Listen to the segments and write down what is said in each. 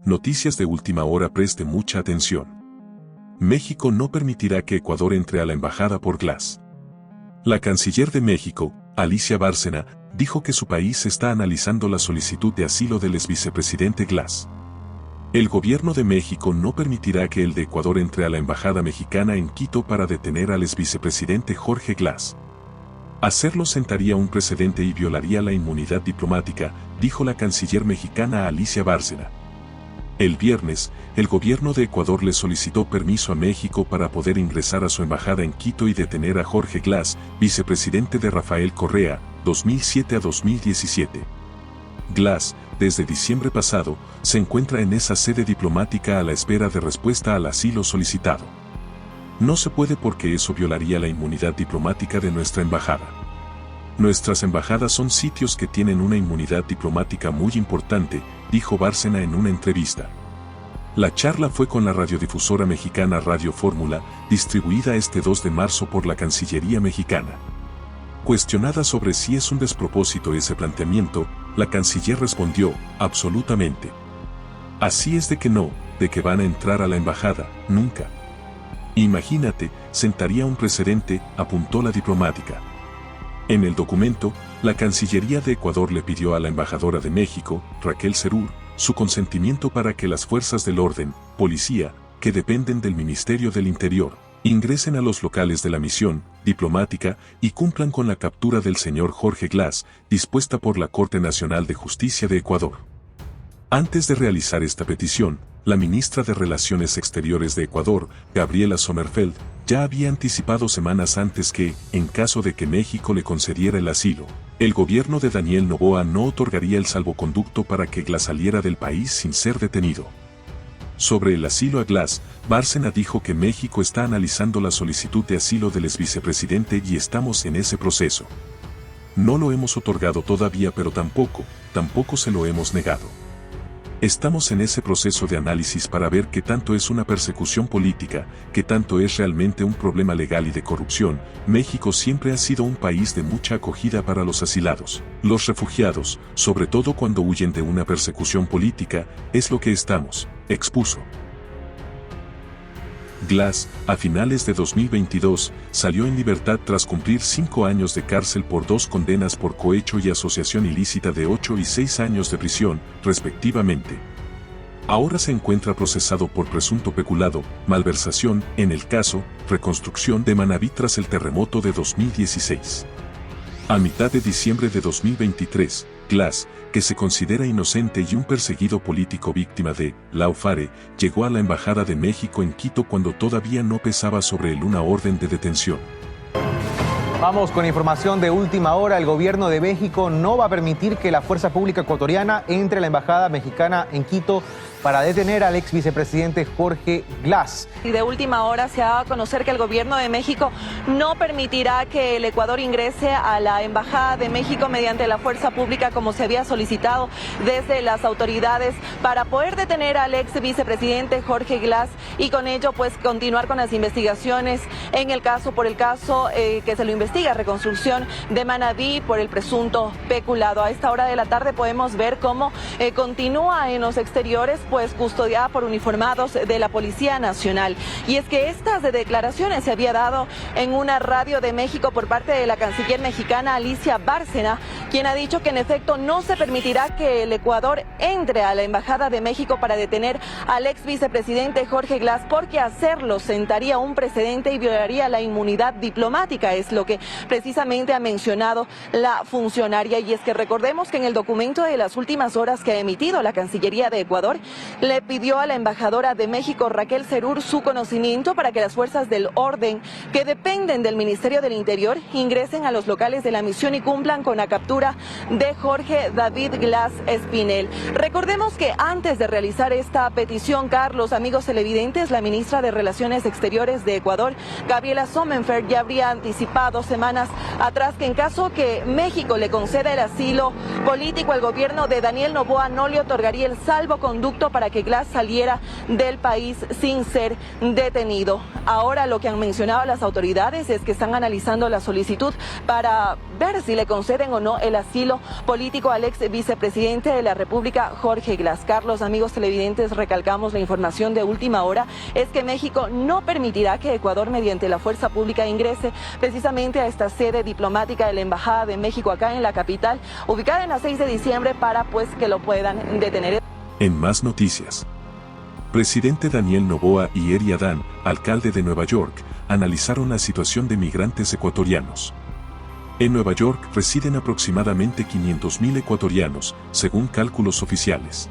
Noticias de última hora, preste mucha atención. México no permitirá que Ecuador entre a la embajada por Glass. La canciller de México, Alicia Bárcena, dijo que su país está analizando la solicitud de asilo del exvicepresidente Glass. El gobierno de México no permitirá que el de Ecuador entre a la embajada mexicana en Quito para detener al exvicepresidente Jorge Glass. Hacerlo sentaría un precedente y violaría la inmunidad diplomática, dijo la canciller mexicana Alicia Bárcena. El viernes, el gobierno de Ecuador le solicitó permiso a México para poder ingresar a su embajada en Quito y detener a Jorge Glass, vicepresidente de Rafael Correa, 2007 a 2017. Glass, desde diciembre pasado, se encuentra en esa sede diplomática a la espera de respuesta al asilo solicitado. No se puede porque eso violaría la inmunidad diplomática de nuestra embajada. Nuestras embajadas son sitios que tienen una inmunidad diplomática muy importante, dijo Bárcena en una entrevista. La charla fue con la radiodifusora mexicana Radio Fórmula, distribuida este 2 de marzo por la Cancillería mexicana. Cuestionada sobre si es un despropósito ese planteamiento, la canciller respondió, absolutamente. Así es de que no, de que van a entrar a la embajada, nunca. Imagínate, sentaría un precedente, apuntó la diplomática. En el documento, la Cancillería de Ecuador le pidió a la embajadora de México, Raquel Serur, su consentimiento para que las fuerzas del orden, policía, que dependen del Ministerio del Interior, ingresen a los locales de la misión diplomática y cumplan con la captura del señor Jorge Glass, dispuesta por la Corte Nacional de Justicia de Ecuador. Antes de realizar esta petición, la ministra de Relaciones Exteriores de Ecuador, Gabriela Sommerfeld, ya había anticipado semanas antes que, en caso de que México le concediera el asilo, el gobierno de Daniel Noboa no otorgaría el salvoconducto para que Glass saliera del país sin ser detenido. Sobre el asilo a Glass, Bárcena dijo que México está analizando la solicitud de asilo del exvicepresidente y estamos en ese proceso. No lo hemos otorgado todavía, pero tampoco se lo hemos negado. Estamos en ese proceso de análisis para ver qué tanto es una persecución política, qué tanto es realmente un problema legal y de corrupción. México siempre ha sido un país de mucha acogida para los asilados, los refugiados, sobre todo cuando huyen de una persecución política, es lo que estamos, expuso. Glass, a finales de 2022, salió en libertad tras cumplir 5 años de cárcel por 2 condenas por cohecho y asociación ilícita de 8 y 6 años de prisión, respectivamente. Ahora se encuentra procesado por presunto peculado, malversación, en el caso, Reconstrucción de Manabí tras el terremoto de 2016. A mitad de diciembre de 2023, Glass, que se considera inocente y un perseguido político víctima de lawfare, llegó a la Embajada de México en Quito cuando todavía no pesaba sobre él una orden de detención. Vamos con información de última hora. El gobierno de México no va a permitir que la fuerza pública ecuatoriana entre a la Embajada mexicana en Quito para detener al ex vicepresidente Jorge Glass. Y de última hora se ha dado a conocer que el gobierno de México no permitirá que el Ecuador ingrese a la Embajada de México mediante la fuerza pública como se había solicitado desde las autoridades para poder detener al ex vicepresidente Jorge Glass y con ello pues continuar con las investigaciones en el caso que se lo investiga, Reconstrucción de Manabí, por el presunto peculado. A esta hora de la tarde podemos ver cómo continúa en los exteriores pues custodiada por uniformados de la Policía Nacional. Y es que estas declaraciones se había dado en una radio de México por parte de la canciller mexicana Alicia Bárcena, quien ha dicho que en efecto no se permitirá que el Ecuador entre a la Embajada de México para detener al ex vicepresidente Jorge Glass, porque hacerlo sentaría un precedente y violaría la inmunidad diplomática, es lo que precisamente ha mencionado la funcionaria. Y es que recordemos que en el documento de las últimas horas que ha emitido la Cancillería de Ecuador, le pidió a la embajadora de México, Raquel Serur, su conocimiento para que las fuerzas del orden que dependen del Ministerio del Interior ingresen a los locales de la misión y cumplan con la captura de Jorge David Glass Espinel. Recordemos que antes de realizar esta petición, Carlos, amigos televidentes, la ministra de Relaciones Exteriores de Ecuador, Gabriela Sommerfeld, ya habría anticipado semanas atrás que en caso que México le conceda el asilo político al gobierno de Daniel Noboa no le otorgaría el salvoconducto para que Glass saliera del país sin ser detenido. Ahora lo que han mencionado las autoridades es que están analizando la solicitud para ver si le conceden o no el asilo político al ex vicepresidente de la República, Jorge Glass. Carlos, amigos televidentes, recalcamos la información de última hora, es que México no permitirá que Ecuador, mediante la fuerza pública, ingrese precisamente a esta sede diplomática de la Embajada de México acá en la capital, ubicada en la 6 de diciembre, para pues que lo puedan detener. En más noticias. Presidente Daniel Noboa y Eri Adán, alcalde de Nueva York, analizaron la situación de migrantes ecuatorianos. En Nueva York residen aproximadamente 500.000 ecuatorianos, según cálculos oficiales.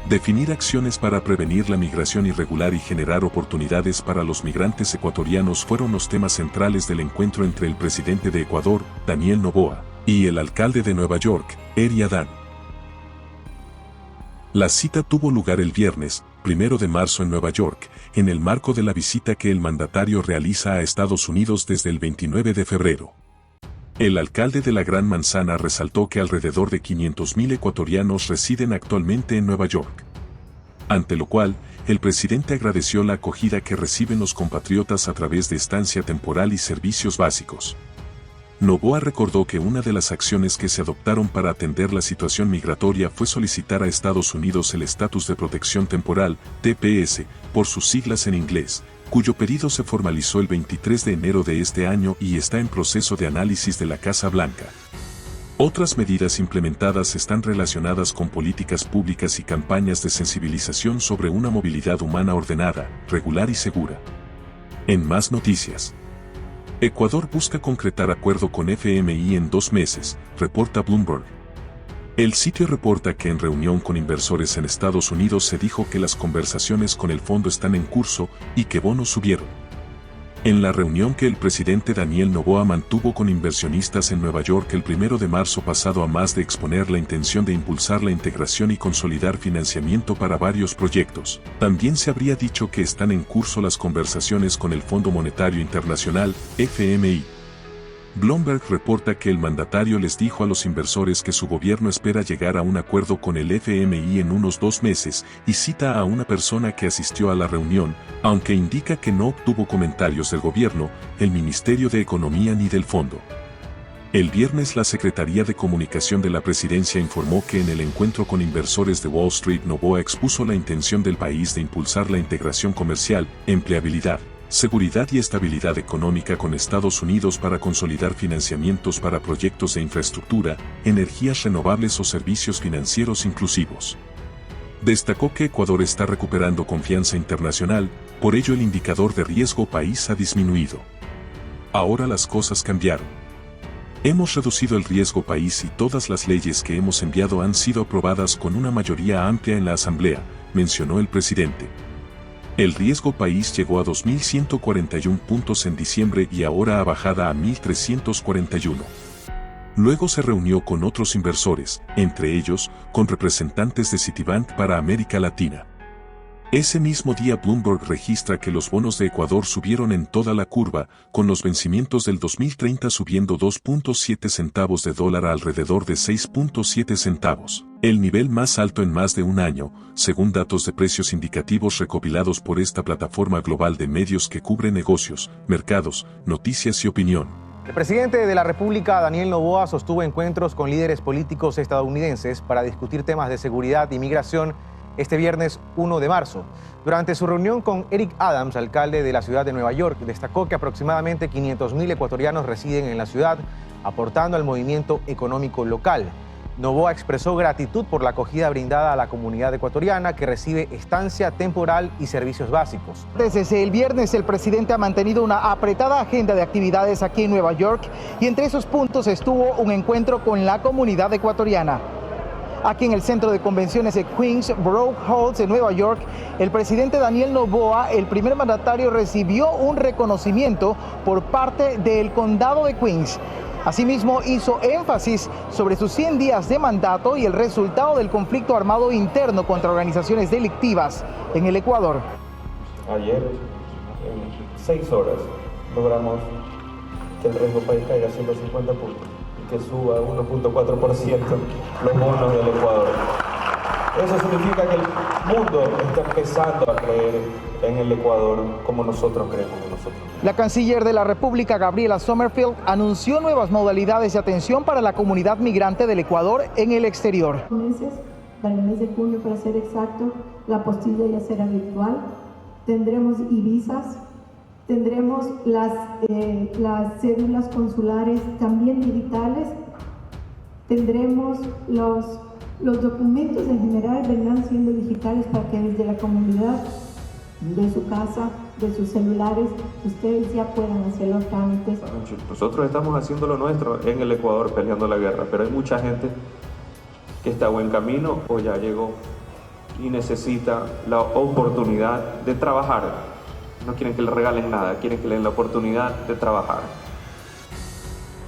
Definir acciones para prevenir la migración irregular y generar oportunidades para los migrantes ecuatorianos fueron los temas centrales del encuentro entre el presidente de Ecuador, Daniel Noboa, y el alcalde de Nueva York, Eri Adán. La cita tuvo lugar el viernes, 1 de marzo en Nueva York, en el marco de la visita que el mandatario realiza a Estados Unidos desde el 29 de febrero. El alcalde de la Gran Manzana resaltó que alrededor de 500.000 ecuatorianos residen actualmente en Nueva York. Ante lo cual, el presidente agradeció la acogida que reciben los compatriotas a través de estancia temporal y servicios básicos. Noboa recordó que una de las acciones que se adoptaron para atender la situación migratoria fue solicitar a Estados Unidos el estatus de protección temporal, TPS, por sus siglas en inglés, cuyo pedido se formalizó el 23 de enero de este año y está en proceso de análisis de la Casa Blanca. Otras medidas implementadas están relacionadas con políticas públicas y campañas de sensibilización sobre una movilidad humana ordenada, regular y segura. En más noticias. Ecuador busca concretar acuerdo con FMI en 2 meses, reporta Bloomberg. El sitio reporta que en reunión con inversores en Estados Unidos se dijo que las conversaciones con el fondo están en curso y que bonos subieron. En la reunión que el presidente Daniel Noboa mantuvo con inversionistas en Nueva York el 1 de marzo pasado, a más de exponer la intención de impulsar la integración y consolidar financiamiento para varios proyectos, también se habría dicho que están en curso las conversaciones con el Fondo Monetario Internacional, FMI. Bloomberg reporta que el mandatario les dijo a los inversores que su gobierno espera llegar a un acuerdo con el FMI en unos 2 meses y cita a una persona que asistió a la reunión, aunque indica que no obtuvo comentarios del gobierno, el Ministerio de Economía ni del fondo. El viernes la Secretaría de Comunicación de la Presidencia informó que en el encuentro con inversores de Wall Street, Noboa expuso la intención del país de impulsar la integración comercial, empleabilidad, seguridad y estabilidad económica con Estados Unidos para consolidar financiamientos para proyectos de infraestructura, energías renovables o servicios financieros inclusivos. Destacó que Ecuador está recuperando confianza internacional, por ello el indicador de riesgo país ha disminuido. Ahora las cosas cambiaron. Hemos reducido el riesgo país y todas las leyes que hemos enviado han sido aprobadas con una mayoría amplia en la Asamblea, mencionó el presidente. El riesgo país llegó a 2.141 puntos en diciembre y ahora ha bajado a 1.341. Luego se reunió con otros inversores, entre ellos, con representantes de Citibank para América Latina. Ese mismo día Bloomberg registra que los bonos de Ecuador subieron en toda la curva, con los vencimientos del 2030 subiendo 2.7 centavos de dólar a alrededor de 6.7 centavos, el nivel más alto en más de un año, según datos de precios indicativos recopilados por esta plataforma global de medios que cubre negocios, mercados, noticias y opinión. El presidente de la República, Daniel Noboa, sostuvo encuentros con líderes políticos estadounidenses para discutir temas de seguridad y migración este viernes 1 de marzo. Durante su reunión con Eric Adams, alcalde de la ciudad de Nueva York, destacó que aproximadamente 500.000 ecuatorianos residen en la ciudad, aportando al movimiento económico local. Noboa expresó gratitud por la acogida brindada a la comunidad ecuatoriana que recibe estancia temporal y servicios básicos. Desde el viernes el presidente ha mantenido una apretada agenda de actividades aquí en Nueva York y entre esos puntos estuvo un encuentro con la comunidad ecuatoriana. Aquí en el centro de convenciones de Queensborough Halls en Nueva York, el presidente Daniel Noboa, el primer mandatario, recibió un reconocimiento por parte del condado de Queens. Asimismo, hizo énfasis sobre sus 100 días de mandato y el resultado del conflicto armado interno contra organizaciones delictivas en el Ecuador. Ayer, en 6 horas, logramos que el riesgo país caiga a 150 puntos. Que suba 1.4% los bonos del Ecuador. Eso significa que el mundo está empezando a creer en el Ecuador como nosotros creemos en nosotros. La canciller de la República, Gabriela Sommerfeld, anunció nuevas modalidades de atención para la comunidad migrante del Ecuador en el exterior. Para el mes de junio, para ser exacto, la apostilla ya será virtual. Tendremos e-visas, tendremos las cédulas consulares también digitales, tendremos los documentos en general vendrán siendo digitales para que desde la comunidad, de su casa, de sus celulares, ustedes ya puedan hacer los trámites. Nosotros estamos haciendo lo nuestro en el Ecuador peleando la guerra, pero hay mucha gente que está a buen camino o ya llegó y necesita la oportunidad de trabajar. No quieren que le regalen nada, quieren que le den la oportunidad de trabajar.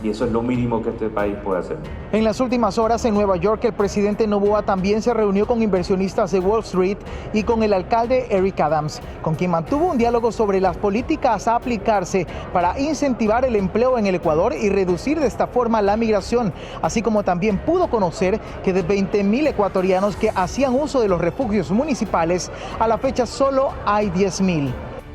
Y eso es lo mínimo que este país puede hacer. En las últimas horas en Nueva York, el presidente Noboa también se reunió con inversionistas de Wall Street y con el alcalde Eric Adams, con quien mantuvo un diálogo sobre las políticas a aplicarse para incentivar el empleo en el Ecuador y reducir de esta forma la migración, así como también pudo conocer que de 20,000 ecuatorianos que hacían uso de los refugios municipales, a la fecha solo hay 10,000.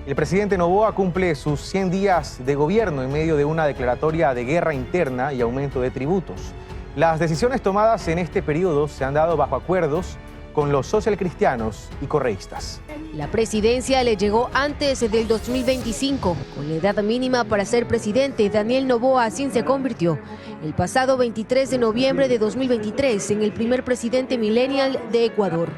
El presidente Noboa cumple sus 100 días de gobierno en medio de una declaratoria de guerra interna y aumento de tributos. Las decisiones tomadas en este periodo se han dado bajo acuerdos con los socialcristianos y correístas. La presidencia le llegó antes del 2025. Con la edad mínima para ser presidente, Daniel Noboa así se convirtió el pasado 23 de noviembre de 2023 en el primer presidente millennial de Ecuador.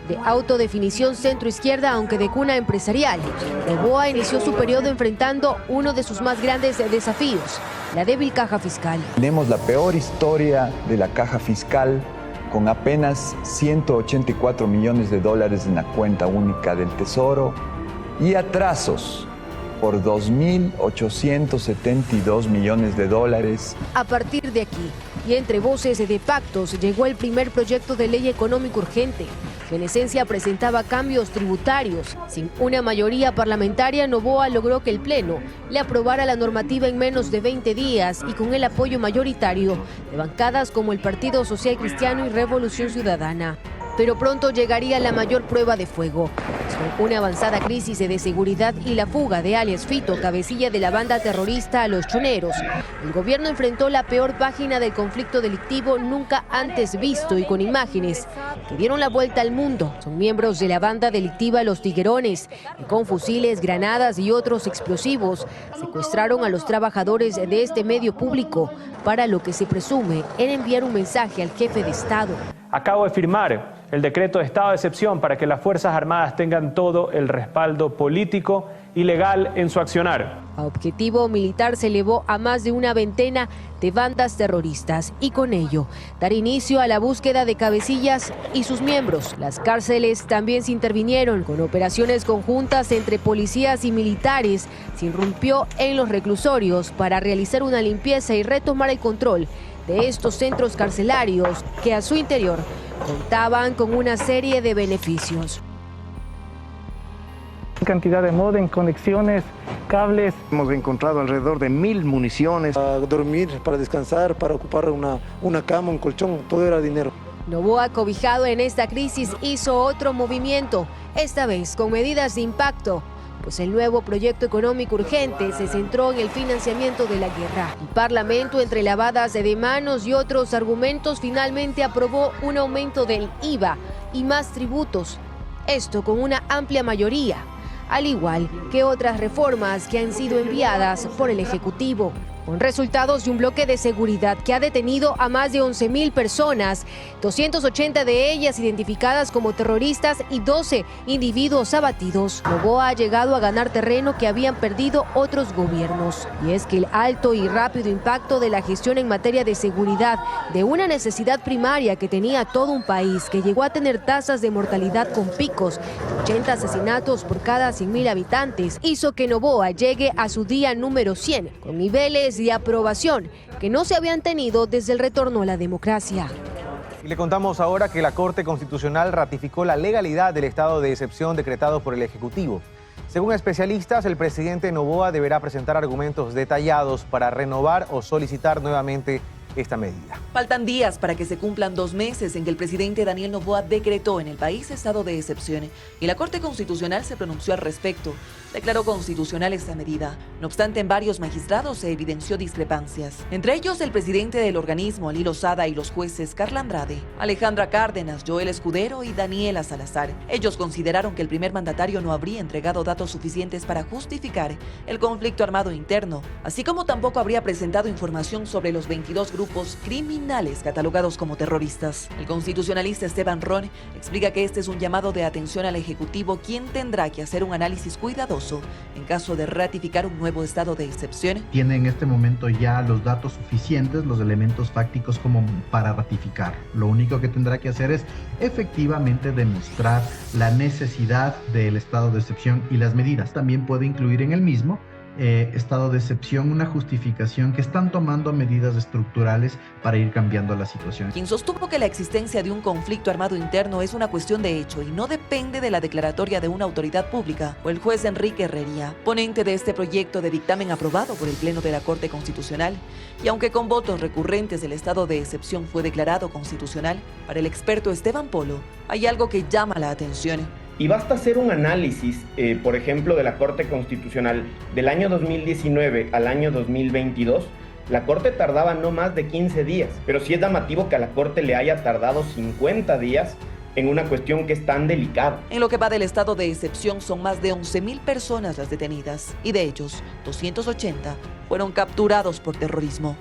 De autodefinición centro-izquierda, aunque de cuna empresarial, Noboa inició su periodo enfrentando uno de sus más grandes desafíos, la débil caja fiscal. Tenemos la peor historia de la caja fiscal, con apenas 184 millones de dólares en la cuenta única del Tesoro y atrasos por 2.872 millones de dólares. A partir de aquí, y entre voces de pactos, llegó el primer proyecto de ley económico urgente, que en esencia presentaba cambios tributarios. Sin una mayoría parlamentaria, Noboa logró que el Pleno le aprobara la normativa en menos de 20 días y con el apoyo mayoritario de bancadas como el Partido Social Cristiano y Revolución Ciudadana. Pero pronto llegaría la mayor prueba de fuego. Con una avanzada crisis de seguridad y la fuga de alias Fito, cabecilla de la banda terrorista Los Choneros, el gobierno enfrentó la peor página del conflicto delictivo nunca antes visto y con imágenes que dieron la vuelta al mundo. Son miembros de la banda delictiva Los Tiguerones, que con fusiles, granadas y otros explosivos secuestraron a los trabajadores de este medio público para lo que se presume era enviar un mensaje al jefe de Estado. Acabo de firmar el decreto de estado de excepción para que las Fuerzas Armadas tengan todo el respaldo político y legal en su accionar. A objetivo militar se elevó a más de una veintena de bandas terroristas y con ello dar inicio a la búsqueda de cabecillas y sus miembros. Las cárceles también se intervinieron con operaciones conjuntas entre policías y militares. Se irrumpió en los reclusorios para realizar una limpieza y retomar el control de estos centros carcelarios que a su interior contaban con una serie de beneficios. Cantidad de módem, conexiones, cables. Hemos encontrado alrededor de 1.000 municiones. Para dormir, para descansar, para ocupar una cama, un colchón, todo era dinero. Noboa, cobijado en esta crisis, hizo otro movimiento, esta vez con medidas de impacto, pues el nuevo proyecto económico urgente se centró en el financiamiento de la guerra. El Parlamento, entre lavadas de manos y otros argumentos, finalmente aprobó un aumento del IVA y más tributos. Esto con una amplia mayoría, al igual que otras reformas que han sido enviadas por el Ejecutivo, con resultados de un bloque de seguridad que ha detenido a más de 11,000 personas, 280 de ellas identificadas como terroristas y 12 individuos abatidos. Noboa ha llegado a ganar terreno que habían perdido otros gobiernos. Y es que el alto y rápido impacto de la gestión en materia de seguridad, de una necesidad primaria que tenía todo un país, que llegó a tener tasas de mortalidad con picos de 80 asesinatos por cada 100,000 habitantes, hizo que Noboa llegue a su día número 100, con niveles de aprobación que no se habían tenido desde el retorno a la democracia. Y le contamos ahora que la Corte Constitucional ratificó la legalidad del estado de excepción decretado por el Ejecutivo. Según especialistas, el presidente Noboa deberá presentar argumentos detallados para renovar o solicitar nuevamente esta medida. Faltan días para que se cumplan 2 meses en que el presidente Daniel Noboa decretó en el país estado de excepción y la Corte Constitucional se pronunció al respecto. Declaró constitucional esta medida. No obstante, en varios magistrados se evidenció discrepancias. Entre ellos, el presidente del organismo, Ali Lozada, y los jueces Carla Andrade, Alejandra Cárdenas, Joel Escudero y Daniela Salazar. Ellos consideraron que el primer mandatario no habría entregado datos suficientes para justificar el conflicto armado interno, así como tampoco habría presentado información sobre los 22 grupos criminales catalogados como terroristas. El constitucionalista Esteban Ron explica que este es un llamado de atención al Ejecutivo, quien tendrá que hacer un análisis cuidadoso en caso de ratificar un nuevo estado de excepción. Tiene en este momento ya los datos suficientes, los elementos fácticos como para ratificar. Lo único que tendrá que hacer es efectivamente demostrar la necesidad del estado de excepción y las medidas. También puede incluir en el mismo estado de excepción una justificación que están tomando medidas estructurales para ir cambiando la situación. Quien sostuvo que la existencia de un conflicto armado interno es una cuestión de hecho y no depende de la declaratoria de una autoridad pública, o el juez Enrique Herrería, ponente de este proyecto de dictamen aprobado por el Pleno de la Corte Constitucional. Y aunque con votos recurrentes el estado de excepción fue declarado constitucional, para el experto Esteban Polo hay algo que llama la atención. Y basta hacer un análisis, por ejemplo, de la Corte Constitucional del año 2019 al año 2022. La Corte tardaba no más de 15 días, pero sí es llamativo que a la Corte le haya tardado 50 días en una cuestión que es tan delicada. En lo que va del estado de excepción, son más de 11.000 personas las detenidas, y de ellos, 280 fueron capturados por terrorismo.